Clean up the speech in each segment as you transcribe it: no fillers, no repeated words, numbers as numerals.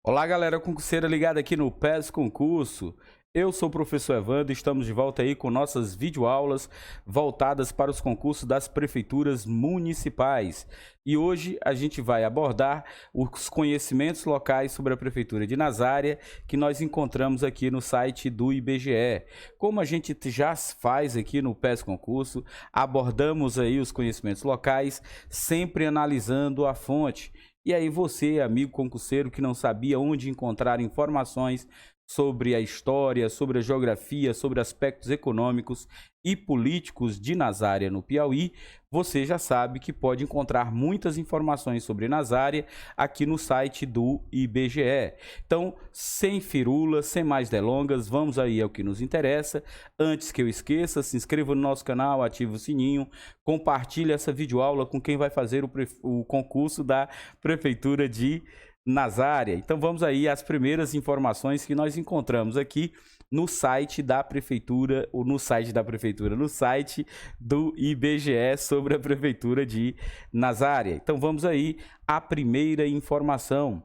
Olá, galera concurseira ligada aqui no PES Concurso. Eu sou o professor Evandro e estamos de volta aí com nossas videoaulas voltadas para os concursos das prefeituras municipais. E hoje a gente vai abordar os conhecimentos locais sobre a prefeitura de Nazária que nós encontramos aqui no site do IBGE. Como a gente já faz aqui no PES Concurso, abordamos aí os conhecimentos locais, sempre analisando a fonte. E aí você, amigo concurseiro que não sabia onde encontrar informações sobre a história, sobre a geografia, sobre aspectos econômicos e políticos de Nazária no Piauí, você já sabe que pode encontrar muitas informações sobre Nazária aqui no site do IBGE. Então, sem firulas, sem mais delongas, vamos aí ao que nos interessa. Antes que eu esqueça, se inscreva no nosso canal, ative o sininho, compartilhe essa videoaula com quem vai fazer o concurso da Prefeitura de Nazária. Então vamos aí às primeiras informações que nós encontramos aqui no site da prefeitura, ou no site do IBGE sobre a prefeitura de Nazária. Então vamos aí à primeira informação.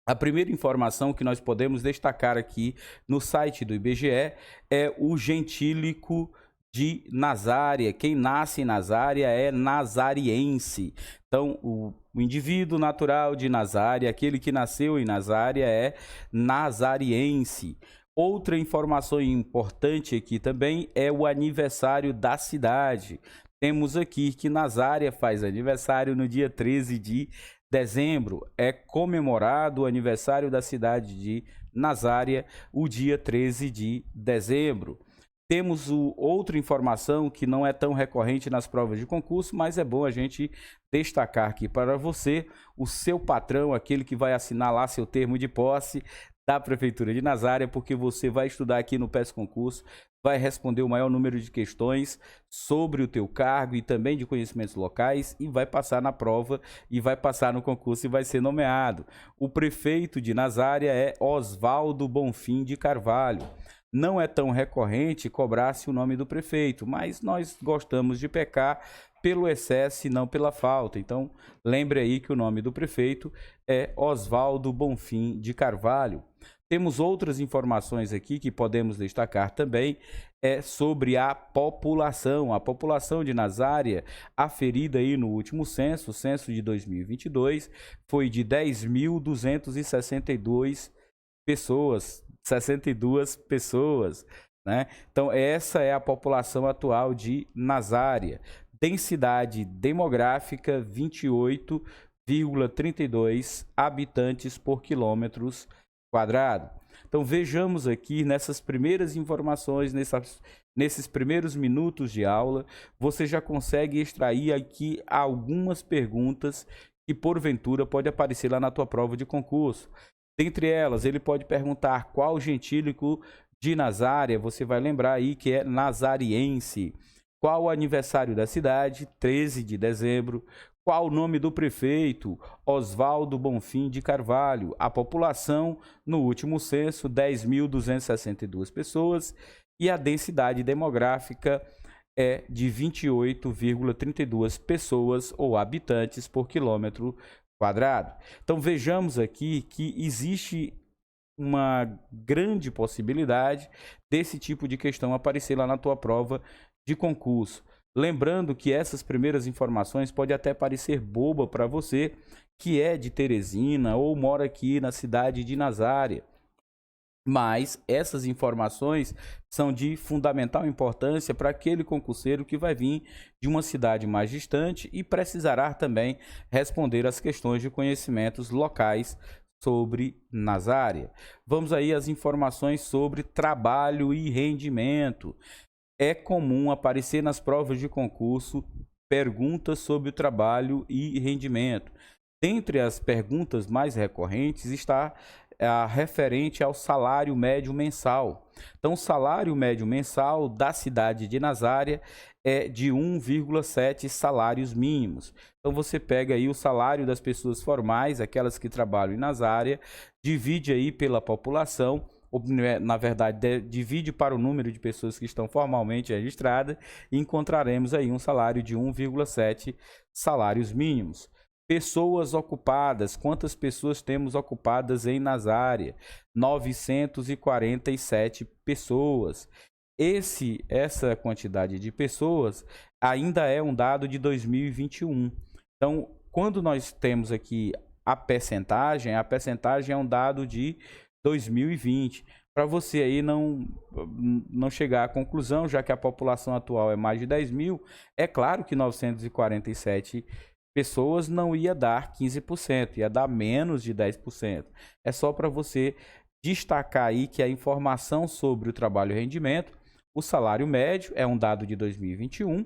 A primeira informação que nós podemos destacar aqui no site do IBGE é o gentílico de Nazária. Quem nasce em Nazária é nazariense. Então, o indivíduo natural de Nazária, aquele que nasceu em Nazária, é nazariense. Outra informação importante aqui também é o aniversário da cidade. Temos aqui que Nazária faz aniversário no dia 13 de dezembro. É comemorado o aniversário da cidade de Nazária, o dia 13 de dezembro. Temos outra informação que não é tão recorrente nas provas de concurso, mas é bom a gente destacar aqui para você, o seu patrão, aquele que vai assinar lá seu termo de posse da Prefeitura de Nazária, porque você vai estudar aqui no PES Concurso, vai responder o maior número de questões sobre o teu cargo e também de conhecimentos locais e vai passar na prova e vai passar no concurso e vai ser nomeado. O prefeito de Nazária é Oswaldo Bonfim de Carvalho. Não é tão recorrente cobrar-se o nome do prefeito, mas nós gostamos de pecar pelo excesso e não pela falta. Então, lembre aí que o nome do prefeito é Oswaldo Bonfim de Carvalho. Temos outras informações aqui que podemos destacar também, sobre a população. A população de Nazária, aferida aí no último censo, o censo de 2022, foi de 10.262 pessoas. 62 pessoas, né? Então, essa é a população atual de Nazária. Densidade demográfica, 28,32 habitantes por quilômetros quadrado. Então, vejamos aqui nessas primeiras informações, nesses primeiros minutos de aula, você já consegue extrair aqui algumas perguntas que, porventura, pode aparecer lá na tua prova de concurso. Dentre elas, ele pode perguntar qual gentílico de Nazária, você vai lembrar aí que é nazariense. Qual o aniversário da cidade? 13 de dezembro. Qual o nome do prefeito? Oswaldo Bonfim de Carvalho. A população, no último censo, 10.262 pessoas. E a densidade demográfica é de 28,32 pessoas ou habitantes por quilômetro quadrado. Então vejamos aqui que existe uma grande possibilidade desse tipo de questão aparecer lá na tua prova de concurso. Lembrando que essas primeiras informações podem até parecer boba para você que é de Teresina ou mora aqui na cidade de Nazária. Mas essas informações são de fundamental importância para aquele concurseiro que vai vir de uma cidade mais distante e precisará também responder às questões de conhecimentos locais sobre Nazária. Vamos aí às informações sobre trabalho e rendimento. É comum aparecer nas provas de concurso perguntas sobre o trabalho e rendimento. Dentre as perguntas mais recorrentes está referente ao salário médio mensal. Então, o salário médio mensal da cidade de Nazária é de 1,7 salários mínimos. Então, você pega aí o salário das pessoas formais, aquelas que trabalham em Nazária, divide aí pela população, ou, na verdade, divide para o número de pessoas que estão formalmente registradas e encontraremos aí um salário de 1,7 salários mínimos. Pessoas ocupadas, quantas pessoas temos ocupadas em Nazária? 947 pessoas. Essa quantidade de pessoas ainda é um dado de 2021. Então, quando nós temos aqui a percentagem é um dado de 2020. Para você aí não chegar à conclusão, já que a população atual é mais de 10 mil, é claro que 947 pessoas não ia dar 15%, ia dar menos de 10%. É só para você destacar aí que a informação sobre o trabalho e rendimento, o salário médio é um dado de 2021,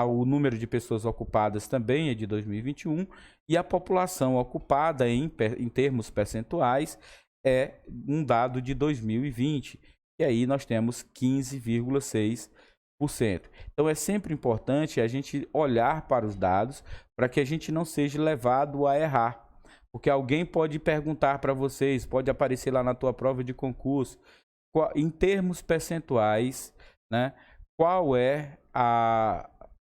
o número de pessoas ocupadas também é de 2021 e a população ocupada em termos percentuais é um dado de 2020. E aí nós temos 15,6%. Então é sempre importante a gente olhar para os dados para que a gente não seja levado a errar. Porque alguém pode perguntar para vocês, pode aparecer lá na tua prova de concurso, em termos percentuais, né, qual é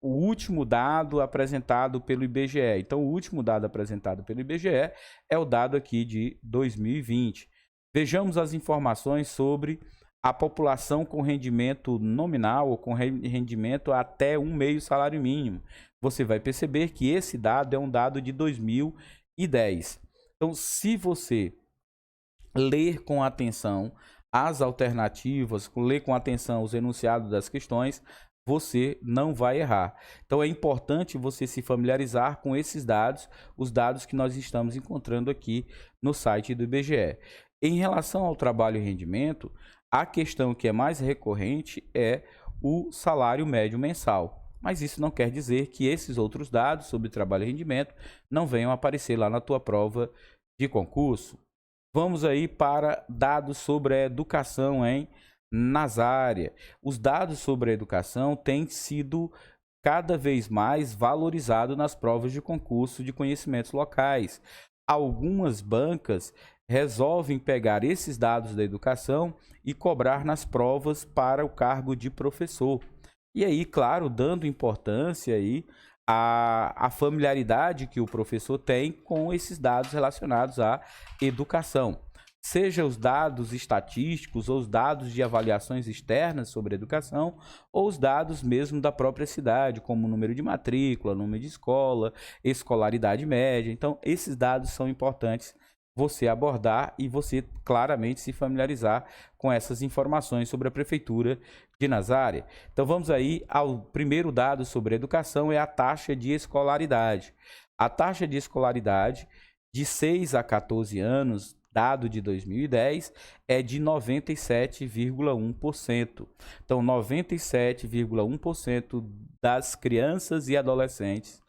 o último dado apresentado pelo IBGE. Então, o último dado apresentado pelo IBGE é o dado aqui de 2020. Vejamos as informações sobre a população com rendimento nominal ou com rendimento até um meio salário mínimo. Você vai perceber que esse dado é um dado de 2010. Então, se você ler com atenção as alternativas, ler com atenção os enunciados das questões, você não vai errar. Então é importante você se familiarizar com esses dados, os dados que nós estamos encontrando aqui no site do IBGE. Em relação ao trabalho e rendimento, a questão que é mais recorrente é o salário médio mensal. Mas isso não quer dizer que esses outros dados sobre trabalho e rendimento não venham aparecer lá na tua prova de concurso. Vamos aí para dados sobre a educação em Nazária. Os dados sobre a educação têm sido cada vez mais valorizados nas provas de concurso de conhecimentos locais. Algumas bancas resolvem pegar esses dados da educação e cobrar nas provas para o cargo de professor. E aí, claro, dando importância aí a familiaridade que o professor tem com esses dados relacionados à educação. Seja os dados estatísticos ou os dados de avaliações externas sobre a educação, ou os dados mesmo da própria cidade, como número de matrícula, número de escola, escolaridade média. Então, esses dados são importantes você abordar e você claramente se familiarizar com essas informações sobre a Prefeitura de Nazária. Então vamos aí ao primeiro dado sobre a educação, é a taxa de escolaridade. A taxa de escolaridade de 6 a 14 anos, dado de 2010, é de 97,1%. Então 97,1% das crianças e adolescentes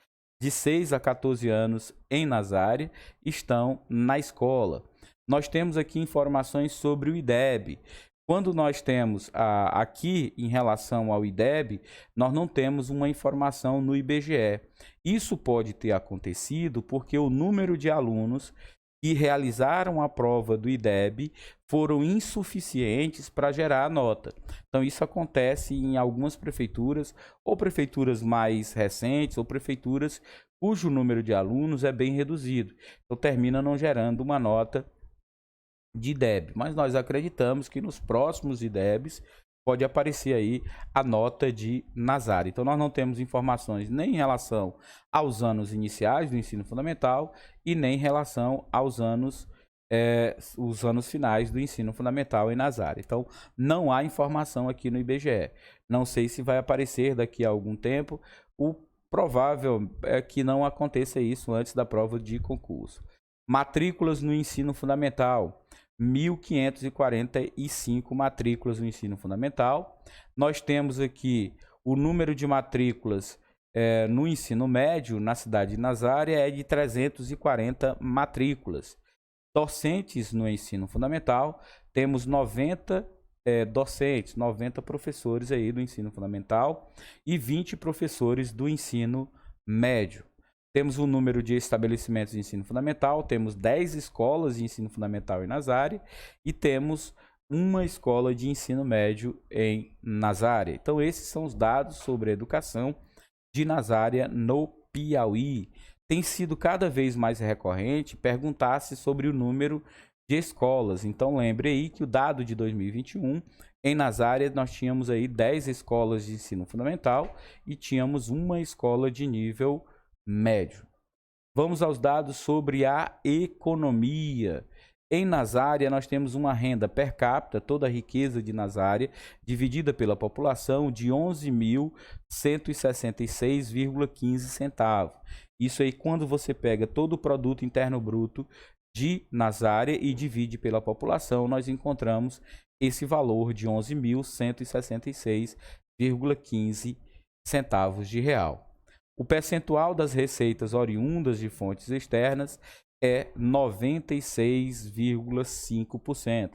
de 6 a 14 anos em Nazária estão na escola. Nós temos aqui informações sobre o IDEB. Quando nós temos aqui em relação ao IDEB, nós não temos uma informação no IBGE. Isso pode ter acontecido porque o número de alunos que realizaram a prova do IDEB foram insuficientes para gerar a nota. Então, isso acontece em algumas prefeituras, ou prefeituras mais recentes, ou prefeituras cujo número de alunos é bem reduzido. Então, termina não gerando uma nota de IDEB. Mas nós acreditamos que nos próximos IDEBs pode aparecer aí a nota de Nazária. Então, nós não temos informações nem em relação aos anos iniciais do ensino fundamental e nem em relação aos anos, os anos finais do ensino fundamental em Nazária. Então, não há informação aqui no IBGE. Não sei se vai aparecer daqui a algum tempo. O provável é que não aconteça isso antes da prova de concurso. Matrículas no ensino fundamental. 1.545 matrículas no ensino fundamental. Nós temos aqui o número de matrículas no ensino médio na cidade de Nazária é de 340 matrículas. Docentes no ensino fundamental, temos 90 docentes, 90 professores aí do ensino fundamental e 20 professores do ensino médio. Temos o número de estabelecimentos de ensino fundamental, temos 10 escolas de ensino fundamental em Nazária e temos uma escola de ensino médio em Nazária. Então, esses são os dados sobre a educação de Nazária no Piauí. tem sido cada vez mais recorrente perguntar-se sobre o número de escolas. Então lembre aí que o dado de 2021, em Nazária nós tínhamos aí 10 escolas de ensino fundamental e tínhamos uma escola de nível médio. Vamos aos dados sobre a economia. Em Nazária, nós temos uma renda per capita, toda a riqueza de Nazária, dividida pela população, de 11.166,15 centavos. Isso aí, quando você pega todo o produto interno bruto de Nazária e divide pela população, nós encontramos esse valor de 11.166,15 centavos de real. O percentual das receitas oriundas de fontes externas é 96,5%.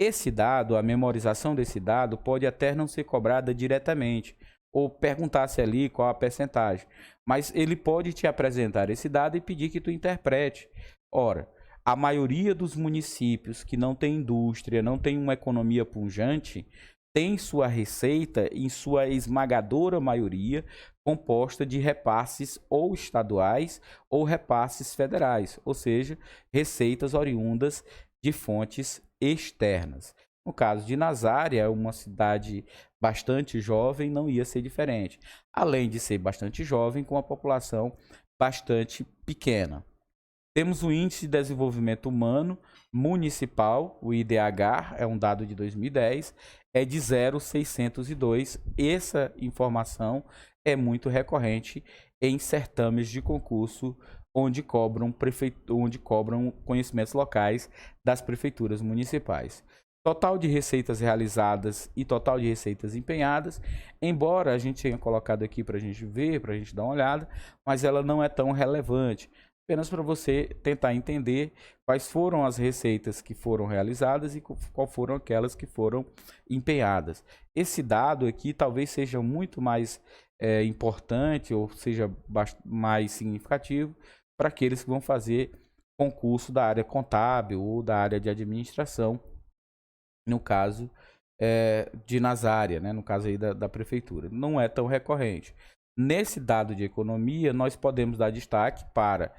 Esse dado, a memorização desse dado, pode até não ser cobrada diretamente, ou perguntar-se ali qual a percentagem, mas ele pode te apresentar esse dado e pedir que tu interprete. Ora, a maioria dos municípios que não tem indústria, não tem uma economia pujante, tem sua receita, em sua esmagadora maioria, composta de repasses ou estaduais ou repasses federais, ou seja, receitas oriundas de fontes externas. No caso de Nazária, uma cidade bastante jovem, não ia ser diferente. Além de ser bastante jovem, com a população bastante pequena. Temos o Índice de Desenvolvimento Humano Municipal, o IDH, é um dado de 2010, é de 0,602. Essa informação é muito recorrente em certames de concurso onde cobram conhecimentos locais das prefeituras municipais. Total de receitas realizadas e total de receitas empenhadas, embora a gente tenha colocado aqui para a gente ver, para a gente dar uma olhada, mas ela não é tão relevante. Apenas para você tentar entender quais foram as receitas que foram realizadas e qual foram aquelas que foram empenhadas. Esse dado aqui talvez seja muito mais importante ou seja mais significativo para aqueles que vão fazer concurso da área contábil ou da área de administração, no caso de Nazária, né? No caso aí da prefeitura. Não é tão recorrente. Nesse dado de economia, nós podemos dar destaque para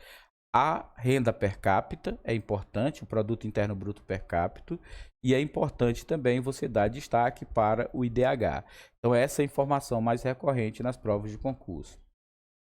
a renda per capita, é importante, o produto interno bruto per capita, e é importante também você dar destaque para o IDH. Então essa é a informação mais recorrente nas provas de concurso.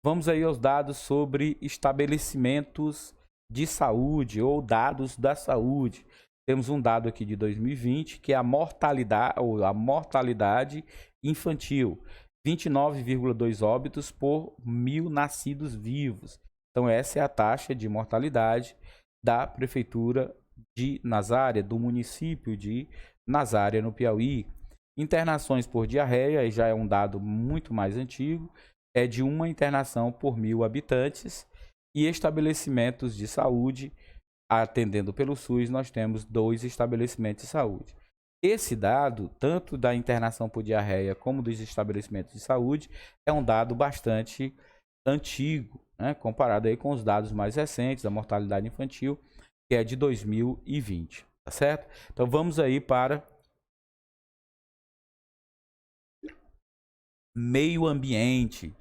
Vamos aí aos dados sobre estabelecimentos de saúde ou dados da saúde. Temos um dado aqui de 2020, que é a mortalidade infantil. 29,2 óbitos por 1.000 nascidos vivos. Então essa é a taxa de mortalidade da prefeitura de Nazária, do município de Nazária, no Piauí. Internações por diarreia, já é um dado muito mais antigo, é de uma internação por 1.000 habitantes. E estabelecimentos de saúde, atendendo pelo SUS, nós temos 2 estabelecimentos de saúde. Esse dado, tanto da internação por diarreia como dos estabelecimentos de saúde, é um dado bastante antigo, né? Comparado aí com os dados mais recentes da mortalidade infantil, que é de 2020, tá certo? Então vamos aí para meio ambiente,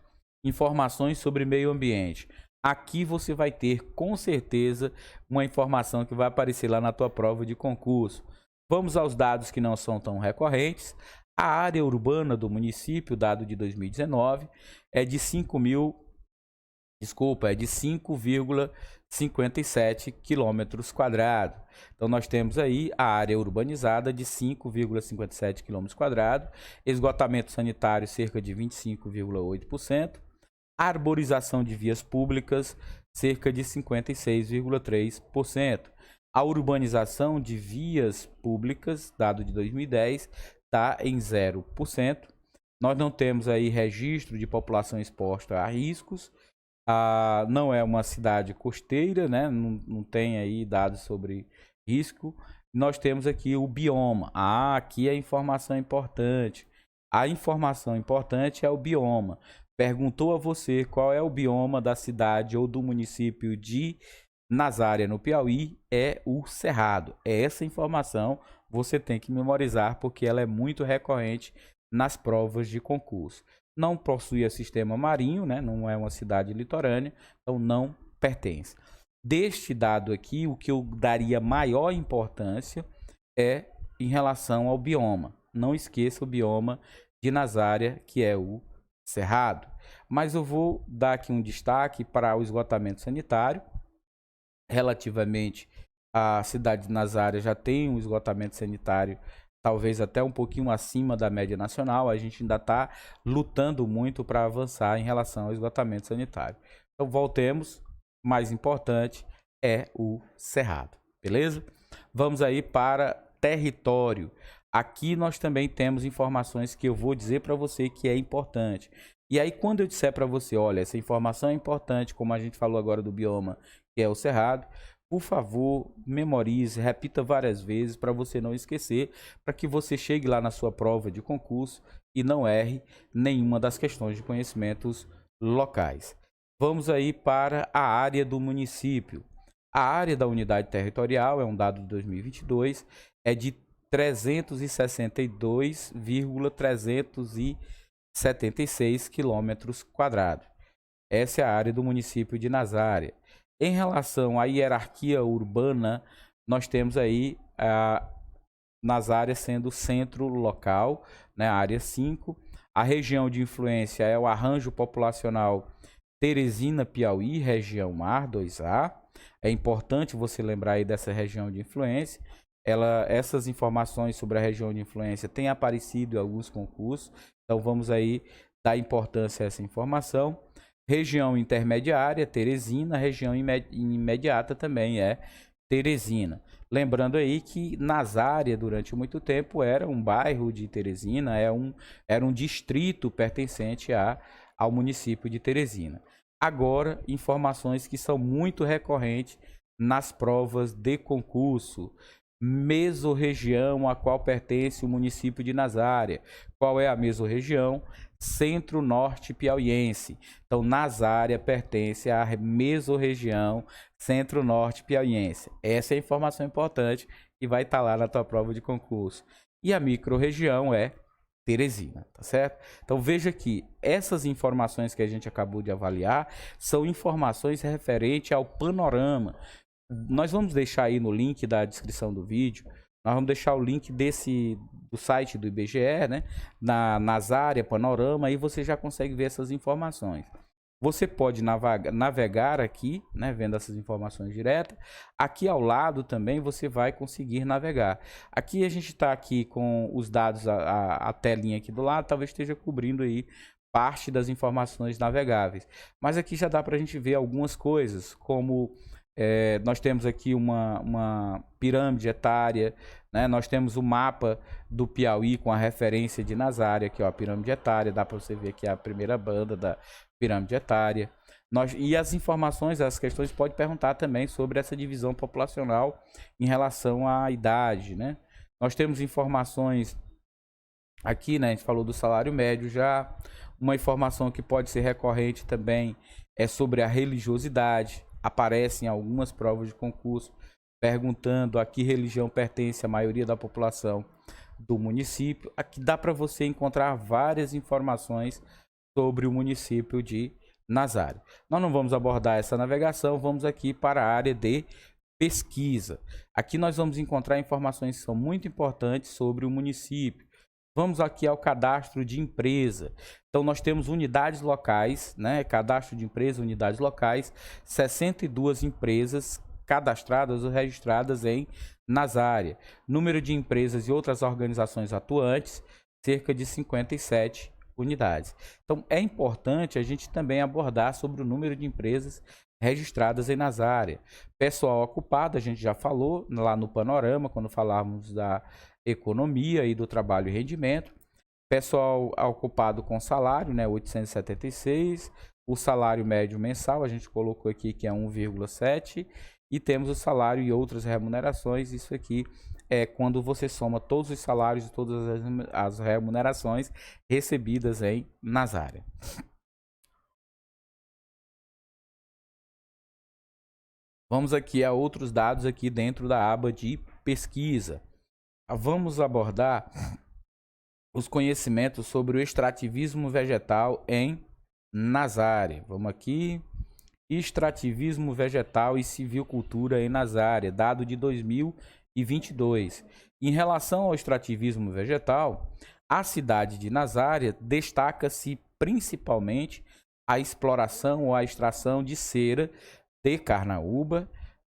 informações sobre meio ambiente. Aqui você vai ter com certeza uma informação que vai aparecer lá na tua prova de concurso. Vamos aos dados que não são tão recorrentes. A área urbana do município, dado de 2019, é de 5,57 quilômetros quadrados. Então nós temos aí a área urbanizada de 5,57 quilômetros quadrados, esgotamento sanitário cerca de 25,8%, arborização de vias públicas cerca de 56,3%. A urbanização de vias públicas, dado de 2010, está em 0%. Nós não temos aí registro de população exposta a riscos. Não é uma cidade costeira, né? Não tem aí dados sobre risco. Nós temos aqui o bioma. Aqui é a informação importante. A informação importante é o bioma. Perguntou a você qual é o bioma da cidade ou do município de Nazária, no Piauí, é o Cerrado. Essa informação você tem que memorizar porque ela é muito recorrente nas provas de concurso. não possui sistema marinho, né? Não é uma cidade litorânea, então não pertence. Deste dado aqui, o que eu daria maior importância é em relação ao bioma. Não esqueça o bioma de Nazária, que é o Cerrado. Mas eu vou dar aqui um destaque para o esgotamento sanitário. Relativamente à cidade de Nazária já tem um esgotamento sanitário talvez até um pouquinho acima da média nacional. A gente ainda está lutando muito para avançar em relação ao esgotamento sanitário. Então voltemos, mais importante é o Cerrado, beleza? Vamos aí para território. Aqui nós também temos informações que eu vou dizer para você que é importante. E aí quando eu disser para você, olha, essa informação é importante, como a gente falou agora do bioma, que é o Cerrado, por favor, memorize, repita várias vezes para você não esquecer, para que você chegue lá na sua prova de concurso e não erre nenhuma das questões de conhecimentos locais. Vamos aí para a área do município. A área da unidade territorial, é um dado de 2022, é de 362,376 quilômetros quadrados. Essa é a área do município de Nazária. Em relação à hierarquia urbana, nós temos aí Nazária sendo o centro local, né, a área 5. A região de influência é o arranjo populacional Teresina, Piauí, região Mar 2A. É importante você lembrar aí dessa região de influência. Essas informações sobre a região de influência têm aparecido em alguns concursos, então vamos aí dar importância a essa informação. Região intermediária, Teresina. Região imediata também é Teresina. Lembrando aí que Nazária, durante muito tempo, era um bairro de Teresina, era um distrito pertencente ao município de Teresina. Agora, informações que são muito recorrentes nas provas de concurso. Mesorregião a qual pertence o município de Nazária. Qual é a mesorregião? Centro-Norte piauiense. Então, Nazária pertence à mesorregião Centro-Norte piauiense. Essa é a informação importante que vai estar lá na tua prova de concurso. E a microrregião é Teresina, tá certo? Então, veja que essas informações que a gente acabou de avaliar são informações referentes ao panorama. Nós vamos deixar aí no link da descrição do vídeo, nós vamos deixar o link do site do IBGE, né? Na Nazária Panorama, aí você já consegue ver essas informações. Você pode navegar aqui, né, vendo essas informações diretas. Aqui ao lado também você vai conseguir navegar. Aqui a gente está aqui com os dados, a telinha aqui do lado, talvez esteja cobrindo aí parte das informações navegáveis. Mas aqui já dá para a gente ver algumas coisas, como nós temos aqui uma pirâmide etária, né? Nós temos o mapa do Piauí com a referência de Nazária, aqui ó, a pirâmide etária, dá para você ver aqui a primeira banda da pirâmide etária. E as informações, as questões, pode perguntar também sobre essa divisão populacional em relação à idade, né? Nós temos informações aqui, né? A gente falou do salário médio já. Uma informação que pode ser recorrente também é sobre a religiosidade. Aparece em algumas provas de concurso perguntando a que religião pertence a maioria da população do município. Aqui dá para você encontrar várias informações sobre o município de Nazária. Nós não vamos abordar essa navegação, vamos aqui para a área de pesquisa. Aqui nós vamos encontrar informações que são muito importantes sobre o município. Vamos aqui ao cadastro de empresa. Então, nós temos unidades locais, né? Cadastro de empresa, unidades locais, 62 empresas cadastradas ou registradas em Nazária. Número de empresas e outras organizações atuantes, cerca de 57 unidades. Então, é importante a gente também abordar sobre o número de empresas registradas em Nazária. Pessoal ocupado, a gente já falou lá no panorama, quando falávamos da economia e do trabalho e rendimento. Pessoal ocupado com salário, né, 876. O salário médio mensal, a gente colocou aqui que é 1,7. E temos o salário e outras remunerações. Isso aqui é quando você soma todos os salários e todas as remunerações recebidas em Nazária. Vamos aqui a outros dados aqui dentro da aba de pesquisa. Vamos abordar os conhecimentos sobre o extrativismo vegetal em Nazária. Vamos aqui. Extrativismo vegetal e silvicultura em Nazária, dado de 2022. Em relação ao extrativismo vegetal, a cidade de Nazária destaca-se principalmente a exploração ou a extração de cera, de carnaúba,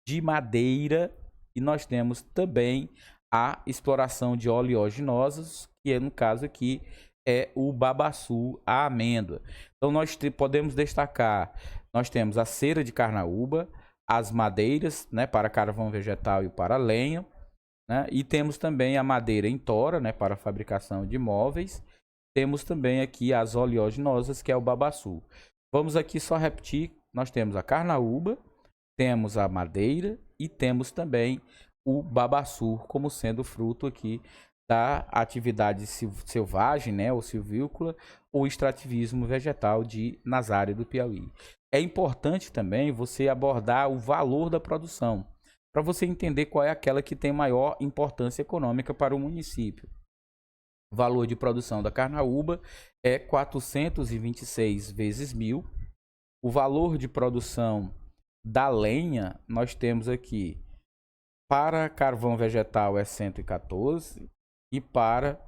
de madeira, e nós temos também a exploração de oleaginosas, que é, no caso aqui é o babaçu, a amêndoa. Então nós podemos destacar, nós temos a cera de carnaúba, as madeiras, né, para carvão vegetal e para lenha, né, e temos também a madeira em tora, né, para a fabricação de móveis. Temos também aqui as oleaginosas, que é o babaçu. Vamos aqui só repetir, nós temos a carnaúba, temos a madeira e temos também o babaçu como sendo fruto aqui da atividade selvagem, né, ou silvícola, ou extrativismo vegetal de Nazária do Piauí. É importante também você abordar o valor da produção, para você entender qual é aquela que tem maior importância econômica para o município. O valor de produção da carnaúba é 426 vezes 1.000. O valor de produção da lenha, nós temos aqui, para carvão vegetal é 114 e para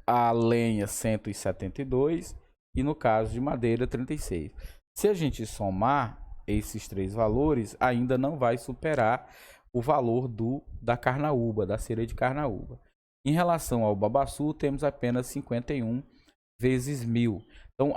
a lenha 172 e no caso de madeira 36. Se a gente somar esses três valores, ainda não vai superar o valor da carnaúba, da cera de carnaúba. Em relação ao babaçu, temos apenas 51 vezes 1.000. Então,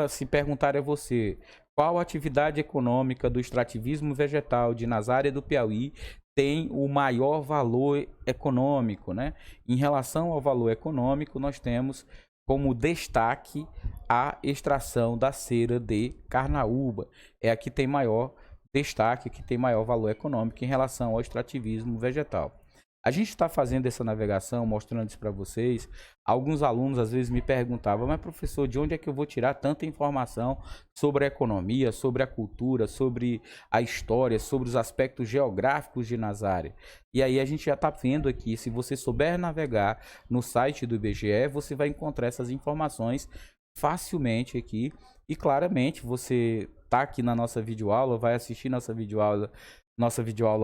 se perguntar a você qual atividade econômica do extrativismo vegetal de Nazária do Piauí tem o maior valor econômico, né? Em relação ao valor econômico, nós temos como destaque a extração da cera de carnaúba. É a que tem maior destaque, que tem maior valor econômico em relação ao extrativismo vegetal. A gente está fazendo essa navegação, mostrando isso para vocês. Alguns alunos às vezes me perguntavam, mas professor, de onde é que eu vou tirar tanta informação sobre a economia, sobre a cultura, sobre a história, sobre os aspectos geográficos de Nazária? E aí a gente já está vendo aqui, se você souber navegar no site do IBGE, você vai encontrar essas informações facilmente aqui. E claramente você está aqui na nossa videoaula, vai assistir nossa videoaula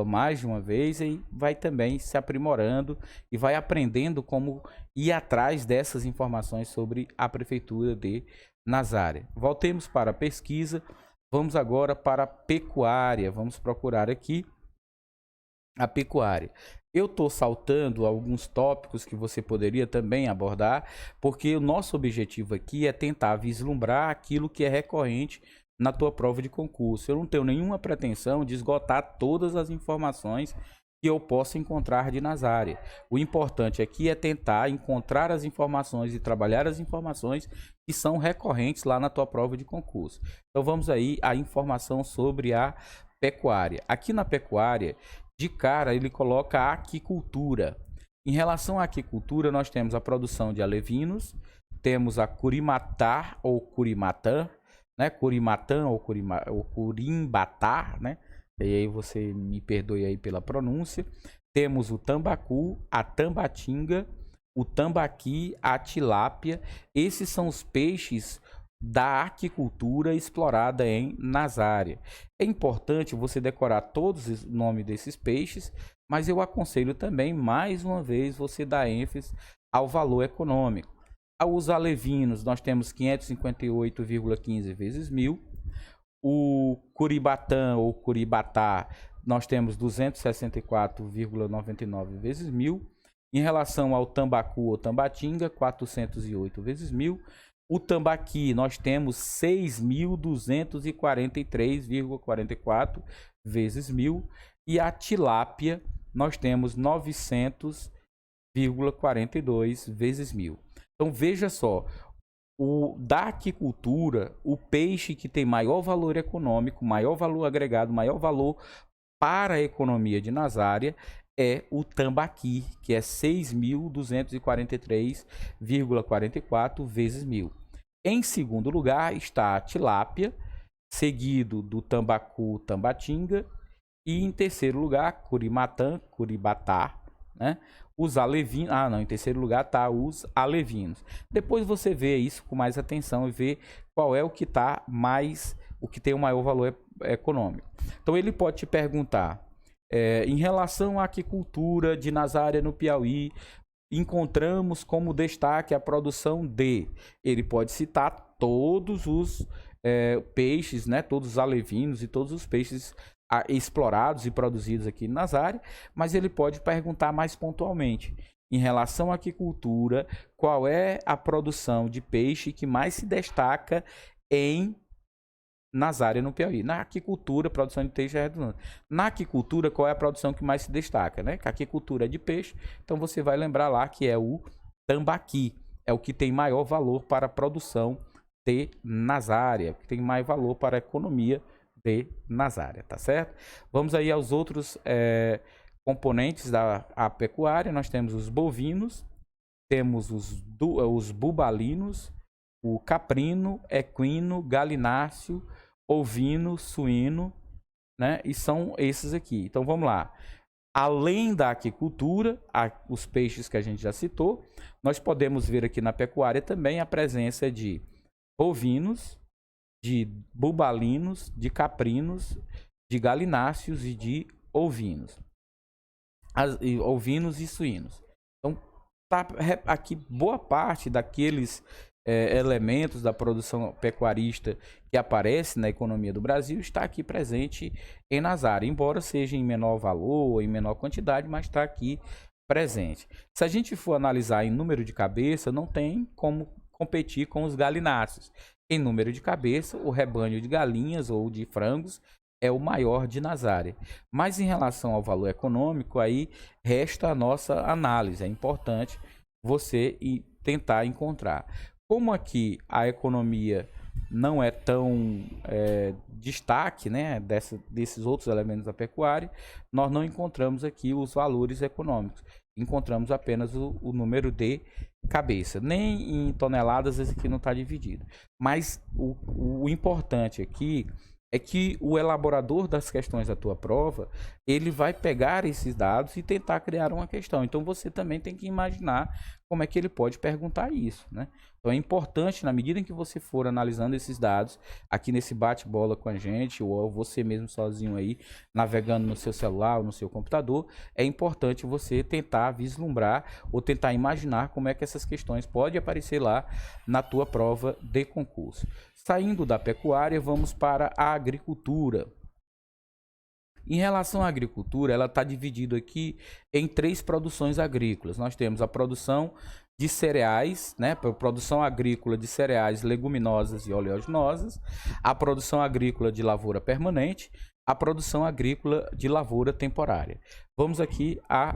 mais de uma vez e vai também se aprimorando e vai aprendendo como ir atrás dessas informações sobre a Prefeitura de Nazária. Voltemos para a pesquisa, vamos agora para a pecuária, vamos procurar aqui a pecuária. Eu estou saltando alguns tópicos que você poderia também abordar, porque o nosso objetivo aqui é tentar vislumbrar aquilo que é recorrente na tua prova de concurso. Eu não tenho nenhuma pretensão de esgotar todas as informações que eu possa encontrar de Nazária. O importante aqui é tentar encontrar as informações e trabalhar as informações que são recorrentes lá na tua prova de concurso. Então vamos aí à informação sobre a pecuária. Aqui na pecuária, de cara, ele coloca a aquicultura. Em relação à aquicultura, nós temos a produção de alevinos, temos a curimatá ou curimatã, né? Curimatã ou curimbatá, né? E aí você me perdoe aí pela pronúncia. Temos o tambacu, a tambatinga, o tambaqui, a tilápia. Esses são os peixes da aquicultura explorada em Nazária. É importante você decorar todos os nomes desses peixes, mas eu aconselho também, mais uma vez, você dar ênfase ao valor econômico. Os alevinos, nós temos 558,15 vezes 1.000. O curibatã ou curibatá, nós temos 264,99 vezes 1.000. Em relação ao tambacu ou tambatinga, 408 vezes 1.000. O tambaqui, nós temos 6.243,44 vezes 1.000. E a tilápia, nós temos 900,42 vezes 1.000. Então, veja só, da aquicultura, o peixe que tem maior valor econômico, maior valor agregado, maior valor para a economia de Nazária é o tambaqui, que é 6.243,44 vezes 1.000. Em segundo lugar está a tilápia, seguido do tambacu, tambatinga, e em terceiro lugar, curimatã, curibatá, né? Os alevinos, não, em terceiro lugar tá os alevinos. Depois você vê isso com mais atenção e vê qual é o que tá mais, o que tem o maior valor econômico. Então ele pode te perguntar, em relação à aquicultura de Nazária no Piauí, encontramos como destaque a produção de. Ele pode citar todos os peixes, né? Todos os alevinos e todos os peixes explorados e produzidos aqui na Nazária, mas ele pode perguntar mais pontualmente. Em relação à aquicultura, qual é a produção de peixe que mais se destaca em Nazária no Piauí? Na aquicultura, produção de peixe é redundante. Na aquicultura, qual é a produção que mais se destaca, né? Que a aquicultura é de peixe, então você vai lembrar lá que é o tambaqui, é o que tem maior valor para a produção de Nazária, que tem mais valor para a economia de Nazária, tá certo? Vamos aí aos outros componentes da pecuária. Nós temos os bovinos, temos os bubalinos, o caprino, equino, galináceo, ovino, suíno, né? E são esses aqui. Então vamos lá. Além da aquicultura, os peixes que a gente já citou, nós podemos ver aqui na pecuária também a presença de bovinos, de bubalinos, de caprinos, de galináceos e de ovinos. Ovinos e suínos. Então, tá aqui boa parte daqueles elementos da produção pecuarista que aparece na economia do Brasil está aqui presente em Nazária, embora seja em menor valor, em menor quantidade, mas está aqui presente. Se a gente for analisar em número de cabeça, não tem como competir com os galináceos. Em número de cabeça, o rebanho de galinhas ou de frangos é o maior de Nazária. Mas em relação ao valor econômico, aí resta a nossa análise. É importante você tentar encontrar. Como aqui a economia não é tão destaque, né, desses outros elementos da pecuária, nós não encontramos aqui os valores econômicos. Encontramos apenas o número de cabeça. Nem em toneladas esse aqui não está dividido. Mas o importante aqui é que o elaborador das questões da tua prova, ele vai pegar esses dados e tentar criar uma questão. Então você também tem que imaginar como é que ele pode perguntar isso, né? Então é importante, na medida em que você for analisando esses dados, aqui nesse bate-bola com a gente, ou você mesmo sozinho aí, navegando no seu celular ou no seu computador, é importante você tentar vislumbrar ou tentar imaginar como é que essas questões podem aparecer lá na tua prova de concurso. Saindo da pecuária, vamos para a agricultura. Em relação à agricultura, ela está dividida aqui em 3 produções agrícolas. Nós temos a produção de cereais, né, produção agrícola de cereais, leguminosas e oleaginosas, a produção agrícola de lavoura permanente, a produção agrícola de lavoura temporária. Vamos aqui à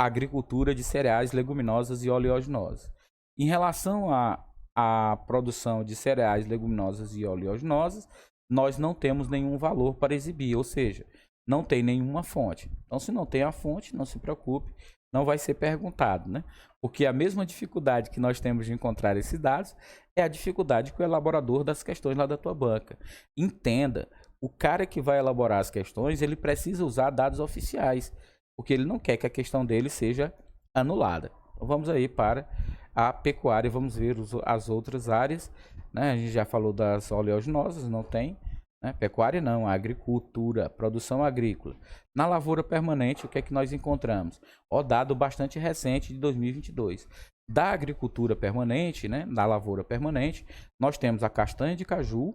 agricultura de cereais, leguminosas e oleaginosas. Em relação à produção de cereais, leguminosas e oleaginosas, nós não temos nenhum valor para exibir, ou seja, não tem nenhuma fonte. Então, se não tem a fonte, não se preocupe, não vai ser perguntado, né? Porque a mesma dificuldade que nós temos de encontrar esses dados é a dificuldade que o elaborador das questões lá da tua banca. Entenda, o cara que vai elaborar as questões, ele precisa usar dados oficiais, porque ele não quer que a questão dele seja anulada. Então, vamos aí para a pecuária, vamos ver as outras áreas, né? A gente já falou das oleaginosas, não tem, né? Pecuária não, a agricultura, produção agrícola. Na lavoura permanente, o que é que nós encontramos? Dado bastante recente de 2022. Da agricultura permanente, né? Da lavoura permanente, nós temos a castanha de caju,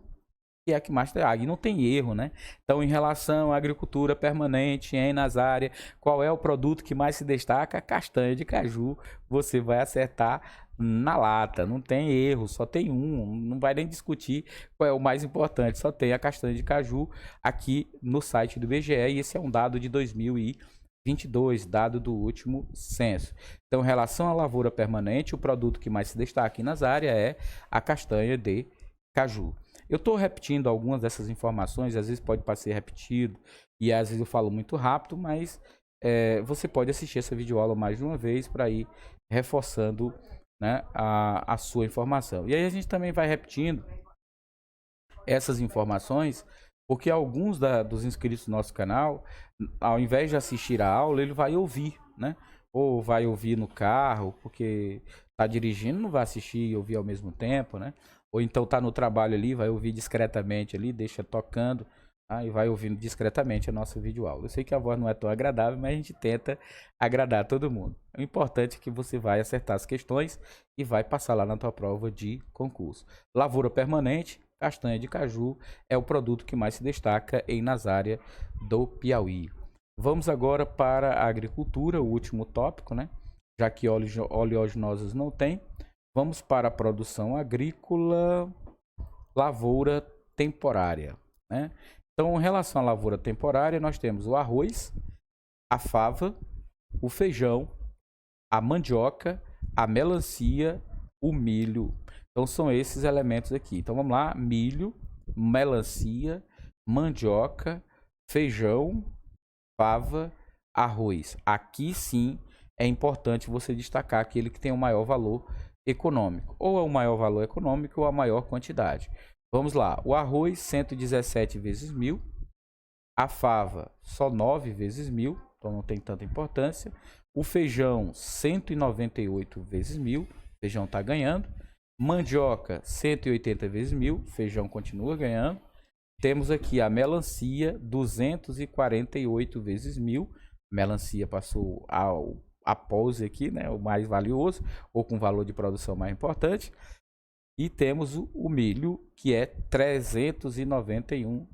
que é a que mais tem água, e não tem erro, né? Então, em relação à agricultura permanente em Nazária, qual é o produto que mais se destaca? A castanha de caju, você vai acertar na lata, não tem erro, só tem um, não vai nem discutir qual é o mais importante, só tem a castanha de caju aqui no site do IBGE, e esse é um dado de 2022, dado do último censo. Então, em relação à lavoura permanente, o produto que mais se destaca em Nazária é a castanha de caju. Eu estou repetindo algumas dessas informações, às vezes pode parecer repetido e às vezes eu falo muito rápido, mas você pode assistir essa videoaula mais de uma vez para ir reforçando, né, a sua informação. E aí a gente também vai repetindo essas informações Porque alguns dos inscritos do nosso canal, ao invés de assistir a aula, ele vai ouvir, né? Ou vai ouvir no carro, porque tá dirigindo, não vai assistir e ouvir ao mesmo tempo, né? Ou então tá no trabalho ali, vai ouvir discretamente ali, deixa tocando, e vai ouvindo discretamente a nossa videoaula. Eu sei que a voz não é tão agradável, mas a gente tenta agradar todo mundo. O importante é que você vai acertar as questões e vai passar lá na tua prova de concurso. Lavoura permanente, castanha de caju é o produto que mais se destaca em Nazária do Piauí. Vamos agora para a agricultura, o último tópico, né? Já que oleaginosas não tem. Vamos para a produção agrícola, lavoura temporária, né? Então, em relação à lavoura temporária, nós temos o arroz, a fava, o feijão, a mandioca, a melancia, o milho. Então, são esses elementos aqui. Então, vamos lá: milho, melancia, mandioca, feijão, fava, arroz. Aqui sim é importante você destacar aquele que tem o maior valor econômico. Ou é o maior valor econômico ou a maior quantidade. Vamos lá: o arroz 117 vezes 1000, a fava só 9 vezes 1000, então não tem tanta importância. O feijão 198 vezes 1000, feijão está ganhando. Mandioca 180 vezes 1000, feijão continua ganhando. Temos aqui a melancia 248 vezes 1000, melancia passou a pose aqui, né, o mais valioso, ou com valor de produção mais importante. E temos o milho, que é 391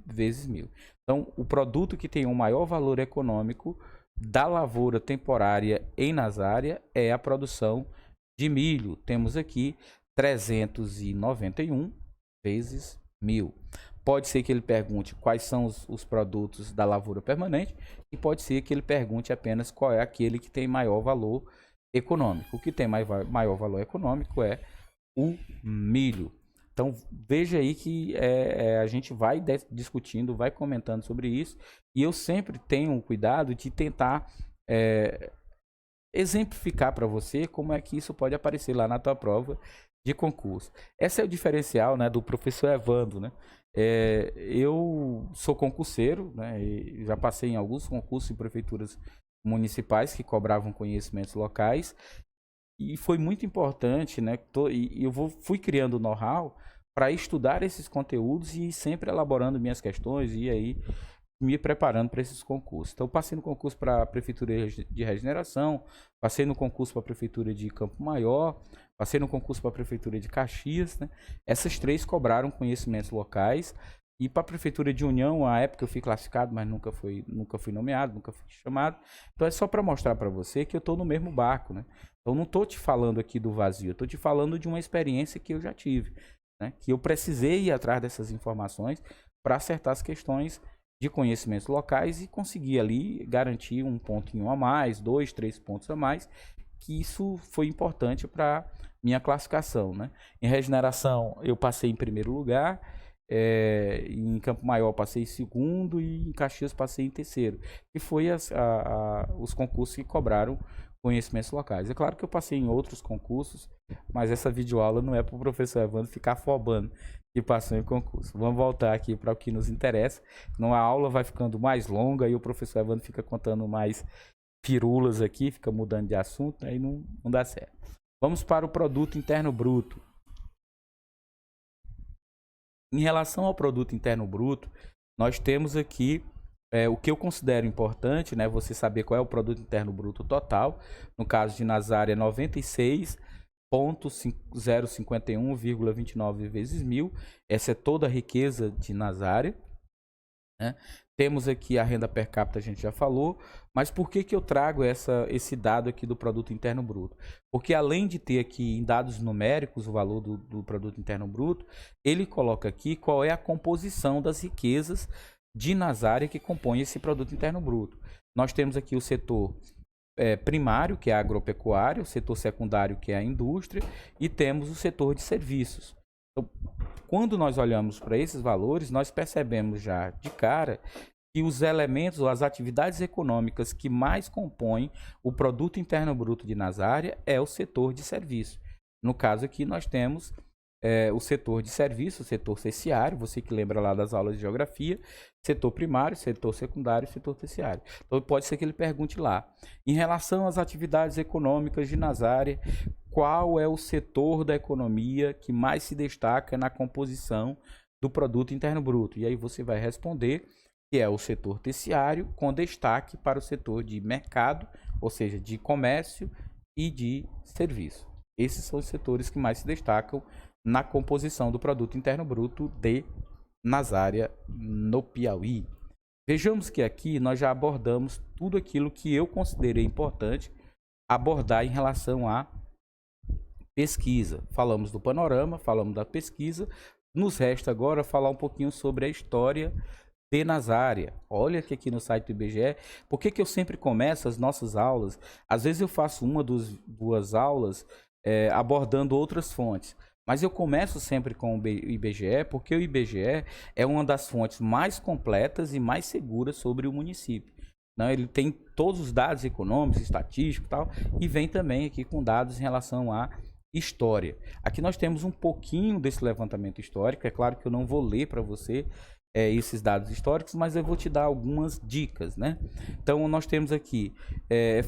vezes 1000. Então, o produto que tem um maior valor econômico da lavoura temporária em Nazária é a produção de milho. Temos aqui 391 vezes 1000. Pode ser que ele pergunte quais são os produtos da lavoura permanente e pode ser que ele pergunte apenas qual é aquele que tem maior valor econômico. O que tem maior valor econômico é o milho. Então veja aí que a gente vai discutindo, vai comentando sobre isso, e eu sempre tenho cuidado de tentar exemplificar para você como é que isso pode aparecer lá na tua prova de concurso. Esse é o diferencial, né, do professor Evandro, né? Eu sou concurseiro, né, e já passei em alguns concursos em prefeituras municipais que cobravam conhecimentos locais. E foi muito importante, né? Fui criando know-how para estudar esses conteúdos e sempre elaborando minhas questões e aí me preparando para esses concursos. Então, passei no concurso para a Prefeitura de Regeneração, passei no concurso para a Prefeitura de Campo Maior, passei no concurso para a Prefeitura de Caxias, né? Essas três cobraram conhecimentos locais. E para a Prefeitura de União, à época eu fui classificado, mas nunca fui nomeado, nunca fui chamado. Então é só para mostrar para você que eu estou no mesmo barco, né? Então não estou te falando aqui do vazio, estou te falando de uma experiência que eu já tive, né? Que eu precisei ir atrás dessas informações para acertar as questões de conhecimentos locais e conseguir ali garantir um pontinho a mais, 2, 3 pontos a mais, que isso foi importante para minha classificação, né? Em regeneração eu passei em primeiro lugar. Em Campo Maior passei em segundo e em Caxias passei em terceiro. E foi os concursos que cobraram conhecimentos locais. É claro que eu passei em outros concursos, mas essa videoaula não é para o professor Evandro ficar afobando que passou em concurso. Vamos voltar aqui para o que nos interessa. Não, a aula vai ficando mais longa e o professor Evandro fica contando mais pirulas aqui, fica mudando de assunto, aí não dá certo. Vamos para o produto interno bruto. Em relação ao produto interno bruto, nós temos aqui o que eu considero importante, né? Você saber qual é o produto interno bruto total. No caso de Nazária, 96.051,29 vezes 1000. Essa é toda a riqueza de Nazária, né? Temos aqui a renda per capita, a gente já falou, mas por que eu trago esse dado aqui do produto interno bruto? Porque além de ter aqui em dados numéricos o valor do produto interno bruto, ele coloca aqui qual é a composição das riquezas de Nazária que compõe esse produto interno bruto. Nós temos aqui o setor primário, que é a agropecuária, o setor secundário, que é a indústria, e temos o setor de serviços. Então, quando nós olhamos para esses valores, nós percebemos já de cara que os elementos ou as atividades econômicas que mais compõem o produto interno bruto de Nazária é o setor de serviço. No caso aqui nós temos o setor de serviço, o setor terciário, você que lembra lá das aulas de geografia, setor primário, setor secundário, setor terciário. Então pode ser que ele pergunte lá, em relação às atividades econômicas de Nazária, qual é o setor da economia que mais se destaca na composição do produto interno bruto? E aí você vai responder que é o setor terciário, com destaque para o setor de mercado, ou seja, de comércio e de serviço. Esses são os setores que mais se destacam na composição do produto interno bruto de Nazária, no Piauí. Vejamos que aqui nós já abordamos tudo aquilo que eu considerei importante abordar em relação à pesquisa. Falamos do panorama, falamos da pesquisa, nos resta agora falar um pouquinho sobre a história de Nazária. Olha que aqui no site do IBGE, por que eu sempre começo as nossas aulas? Às vezes eu faço duas aulas abordando outras fontes, mas eu começo sempre com o IBGE, porque o IBGE é uma das fontes mais completas e mais seguras sobre o município. Não, ele tem todos os dados econômicos, estatísticos e tal, e vem também aqui com dados em relação à história. Aqui nós temos um pouquinho desse levantamento histórico, é claro que eu não vou ler para você esses dados históricos, mas eu vou te dar algumas dicas, né? Então, nós temos aqui,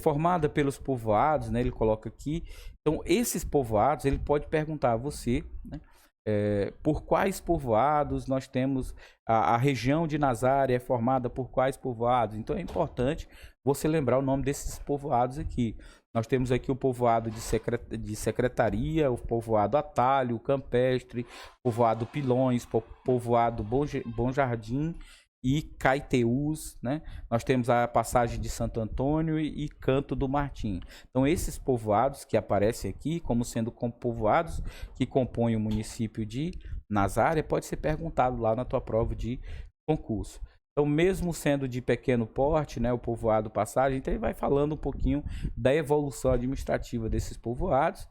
formada pelos povoados, né? Ele coloca aqui. Então, esses povoados, ele pode perguntar a você, né? Por quais povoados nós temos, a região de Nazária é formada por quais povoados? Então, é importante você lembrar o nome desses povoados aqui. Nós temos aqui o povoado de Secretaria, o povoado Atalho, Campestre, povoado Pilões, povoado Bom Jardim e Caeteús, né? Nós temos a passagem de Santo Antônio e Canto do Martim. Então, esses povoados que aparecem aqui como sendo povoados que compõem o município de Nazária, pode ser perguntado lá na tua prova de concurso. Então, mesmo sendo de pequeno porte, né, o povoado Passagem, então ele vai falando um pouquinho da evolução administrativa desses povoados.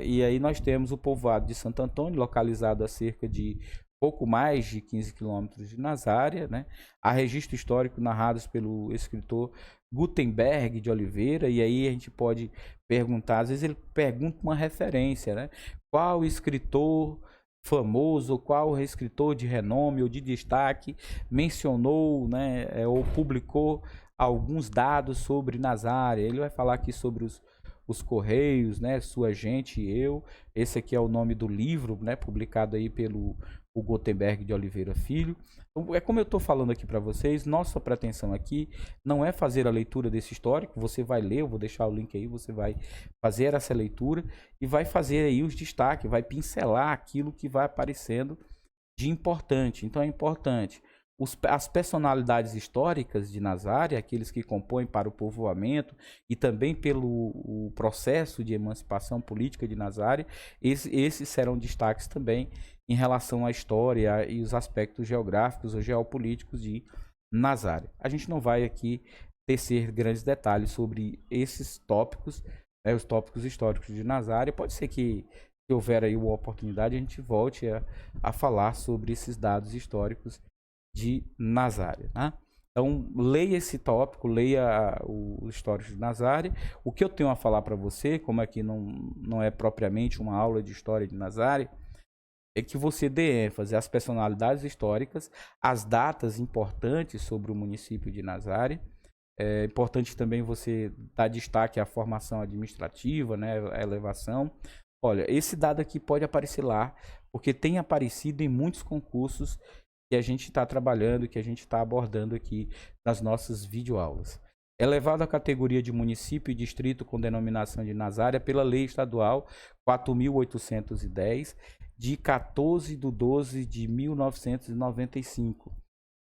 E aí nós temos o povoado de Santo Antônio, localizado a cerca de pouco mais de 15 quilômetros de Nazária, né? Há registro histórico narrados pelo escritor Gutenberg de Oliveira, e aí a gente pode perguntar, às vezes ele pergunta uma referência, né? Qual escritor famoso, qual escritor de renome ou de destaque mencionou, né, ou publicou alguns dados sobre Nazária. Ele vai falar aqui sobre os Correios, né, Sua Gente e Eu. Esse aqui é o nome do livro, né, publicado aí pelo o Gutenberg de Oliveira Filho. Então, é como eu estou falando aqui para vocês, nossa pretensão aqui não é fazer a leitura desse histórico, você vai ler, eu vou deixar o link aí, você vai fazer essa leitura e vai fazer aí os destaques, vai pincelar aquilo que vai aparecendo de importante. Então é importante as personalidades históricas de Nazária, aqueles que compõem para o povoamento e também pelo o processo de emancipação política de Nazária, esses serão destaques também em relação à história e os aspectos geográficos ou geopolíticos de Nazária. A gente não vai aqui tecer grandes detalhes sobre esses tópicos, né, os tópicos históricos de Nazária. Pode ser que, se houver aí uma oportunidade, a gente volte a falar sobre esses dados históricos de Nazária, né? Então, leia esse tópico, leia o histórico de Nazária. O que eu tenho a falar para você, como aqui não é propriamente uma aula de história de Nazária, é que você dê ênfase às personalidades históricas, às datas importantes sobre o município de Nazária. É importante também você dar destaque à formação administrativa, né, à elevação. Olha, esse dado aqui pode aparecer lá, porque tem aparecido em muitos concursos que a gente está trabalhando, que a gente está abordando aqui nas nossas videoaulas. Elevado à categoria de município e distrito com denominação de Nazária pela Lei Estadual 4.810, de 14/12/1995.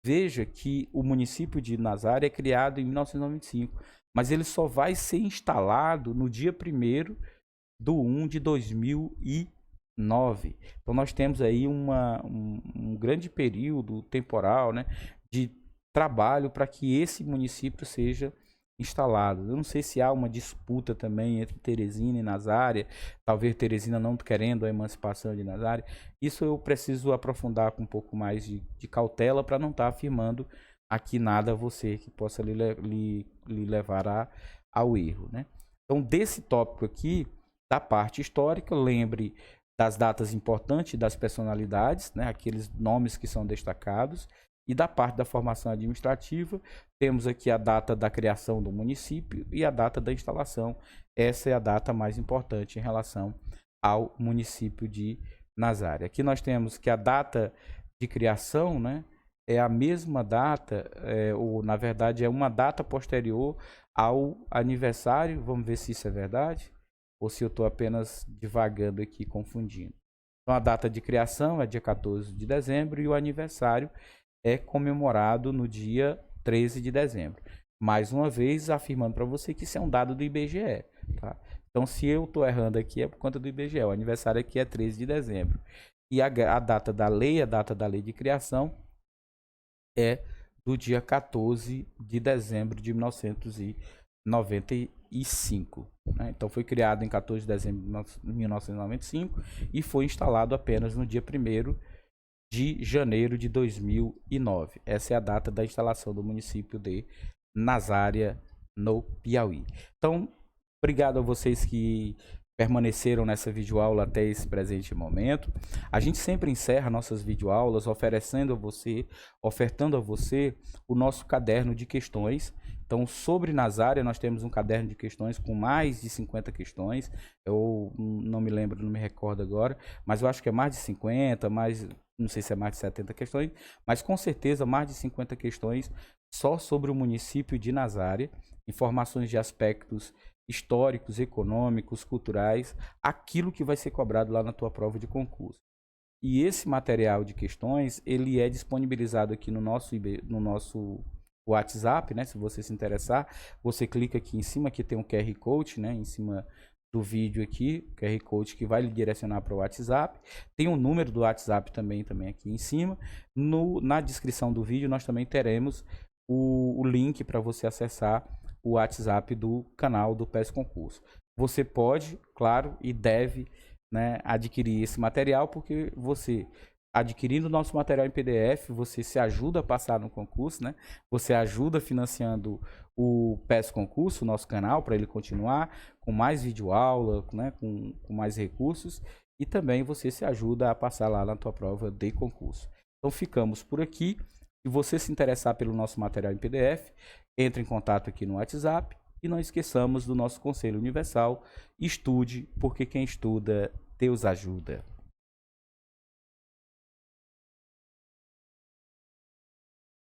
Veja que o município de Nazária é criado em 1995, mas ele só vai ser instalado no dia 1º de 1 de 2009. Então nós temos aí um grande período temporal, né, de trabalho para que esse município seja instalado. Eu não sei se há uma disputa também entre Teresina e Nazária, talvez Teresina não querendo a emancipação de Nazária. Isso eu preciso aprofundar com um pouco mais de cautela para não estar afirmando aqui nada a você que possa lhe levar ao erro, né? Então, desse tópico aqui, da parte histórica, lembre das datas importantes das personalidades, né, aqueles nomes que são destacados, e da parte da formação administrativa, temos aqui a data da criação do município e a data da instalação. Essa é a data mais importante em relação ao município de Nazário. Aqui nós temos que a data de criação, né, é a mesma data, ou na verdade é uma data posterior ao aniversário. Vamos ver se isso é verdade ou se eu estou apenas divagando aqui, confundindo. Então a data de criação é dia 14 de dezembro e o aniversário é comemorado no dia 13 de dezembro. Mais uma vez, afirmando para você que isso é um dado do IBGE. Tá? Então, se eu estou errando aqui, é por conta do IBGE. O aniversário aqui é 13 de dezembro. E a data da lei, a data da lei de criação, é do dia 14 de dezembro de 1995. Né? Então, foi criado em 14 de dezembro de 1995 e foi instalado apenas no dia 1º de janeiro de 2009. Essa é a data da instalação do município de Nazária, no Piauí. Então, obrigado a vocês que permaneceram nessa videoaula até esse presente momento. A gente sempre encerra nossas videoaulas ofertando a você o nosso caderno de questões. Então, sobre Nazária, nós temos um caderno de questões com mais de 50 questões. Eu não me lembro, não me recordo agora, mas eu acho que é mais de 50, não sei se é mais de 70 questões, mas com certeza mais de 50 questões só sobre o município de Nazária, informações de aspectos históricos, econômicos, culturais, aquilo que vai ser cobrado lá na tua prova de concurso. E esse material de questões, ele é disponibilizado aqui no nosso WhatsApp, né? Se você se interessar, você clica aqui em cima, que tem um QR Code, né? Em cima do vídeo aqui, QR Code que vai lhe direcionar para o WhatsApp. Tem o número do WhatsApp também aqui em cima. Na descrição do vídeo nós também teremos o link para você acessar o WhatsApp do canal do PES Concurso. Você pode, claro, e deve, né, adquirir esse material, porque você, adquirindo o nosso material em PDF, você se ajuda a passar no concurso, né? Você ajuda financiando o PES Concurso, o nosso canal, para ele continuar com mais videoaula, né, com mais recursos, e também você se ajuda a passar lá na tua prova de concurso. Então ficamos por aqui. Se você se interessar pelo nosso material em PDF, entre em contato aqui no WhatsApp e não esqueçamos do nosso Conselho Universal. Estude, porque quem estuda, Deus ajuda.